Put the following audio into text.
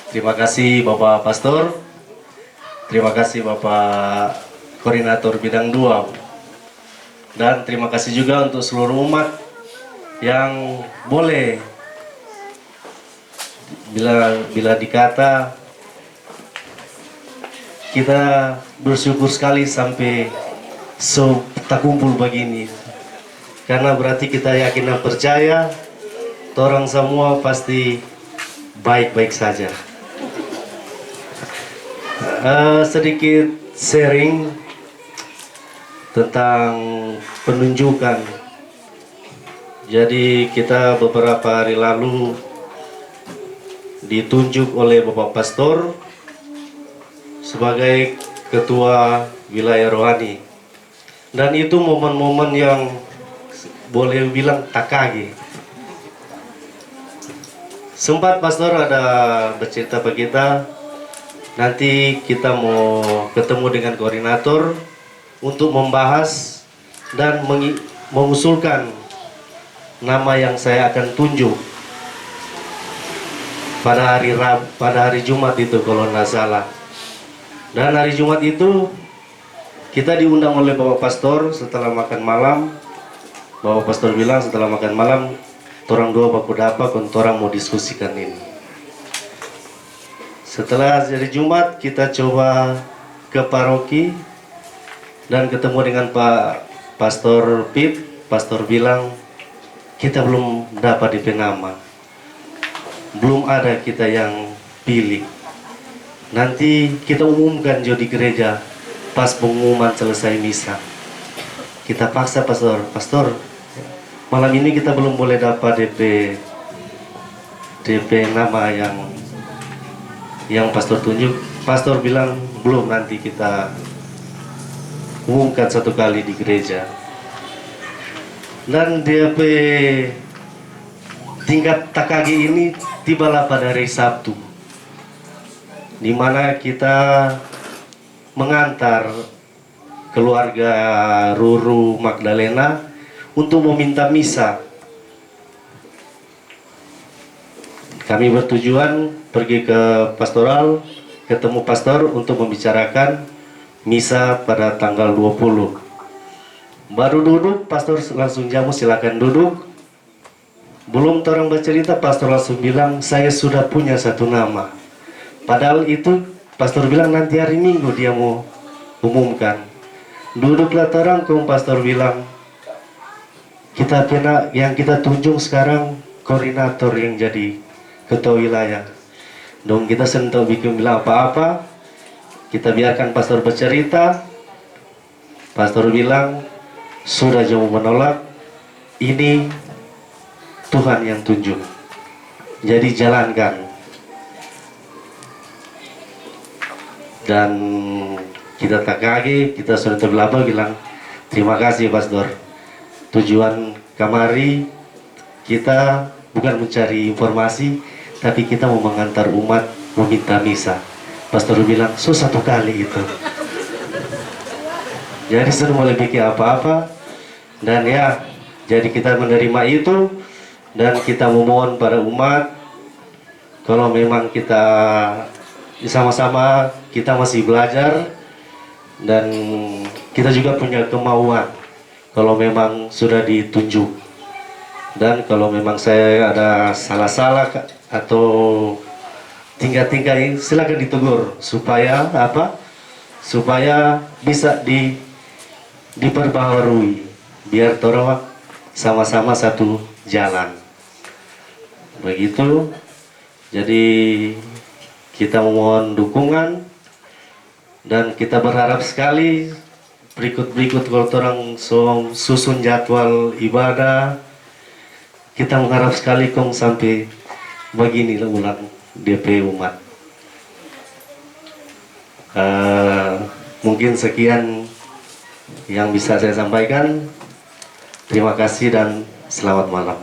Terima kasih Bapak Pastor, terima kasih Bapak Koordinator Bidang 2, dan terima kasih juga untuk seluruh umat yang boleh bila dikata kita bersyukur sekali sampai tak kumpul begini, karena berarti kita yakin dan percaya orang semua pasti baik-baik saja. Sedikit sharing tentang penunjukan. Jadi kita beberapa hari lalu ditunjuk oleh Bapak Pastor sebagai Ketua Wilayah Rohani, dan itu momen-momen yang boleh bilang tak kaget. Sempat Pastor ada bercerita ke kita, nanti kita mau ketemu dengan koordinator untuk membahas dan mengusulkan nama yang saya akan tunjuk pada hari Jumat itu kalau nggak salah. Dan hari Jumat itu kita diundang oleh Bapak Pastor setelah makan malam. Bapak Pastor bilang setelah makan malam, orang dua baku dapat untuk orang mau diskusikan ini. Setelah hari Jumat kita coba ke paroki dan ketemu dengan Pak Pastor Pip. Pastor bilang kita belum dapat DP nama, belum ada kita yang pilih. Nanti kita umumkan di gereja pas pengumuman selesai misa. Kita paksa Pastor, malam ini kita belum boleh dapat DP nama yang Pastor tunjuk. Pastor bilang belum, nanti kita umumkan satu kali di gereja. Dan DP tingkat takagi ini tibalah pada hari Sabtu, di mana kita mengantar keluarga Ruru Magdalena untuk meminta misa. Kami bertujuan pergi ke pastoral, ketemu pastor untuk membicarakan misa pada tanggal 20. Baru duduk, pastor langsung jamu, silakan duduk. Belum orang bercerita, pastor langsung bilang saya sudah punya satu nama. Padahal itu pastor bilang nanti hari Minggu dia mau umumkan. Duduklah orang, pastor bilang yang kita tunjuk sekarang koordinator yang jadi ketua wilayah. Dong kita sentuh bikin bilang apa-apa, kita biarkan pastor bercerita. Pastor bilang sudah jauh menolak, ini Tuhan yang tunjuk, jadi jalankan. Dan kita tak kaget, kita sudah terbelakang bilang terima kasih Pastor. Tujuan kamari kita bukan mencari informasi, tapi kita mau mengantar umat meminta misa. Pastor bilang satu kali itu. Jadi sudah mulai bikin apa-apa, dan ya jadi kita menerima itu, dan kita memohon pada umat kalau memang kita sama-sama kita masih belajar, dan kita juga punya kemauan kalau memang sudah ditunjuk. Dan kalau memang saya ada salah-salah atau tingkat-tingkat ini, silakan ditegur supaya supaya bisa diperbaharui, biar orang sama-sama satu jalan. Begitu. Jadi kita memohon dukungan, dan kita berharap sekali berikut kalau orang susun jadwal ibadah, kita mengharap sekali sampai begini lah ulang DP umat. Mungkin sekian yang bisa saya sampaikan. Terima kasih dan selamat malam.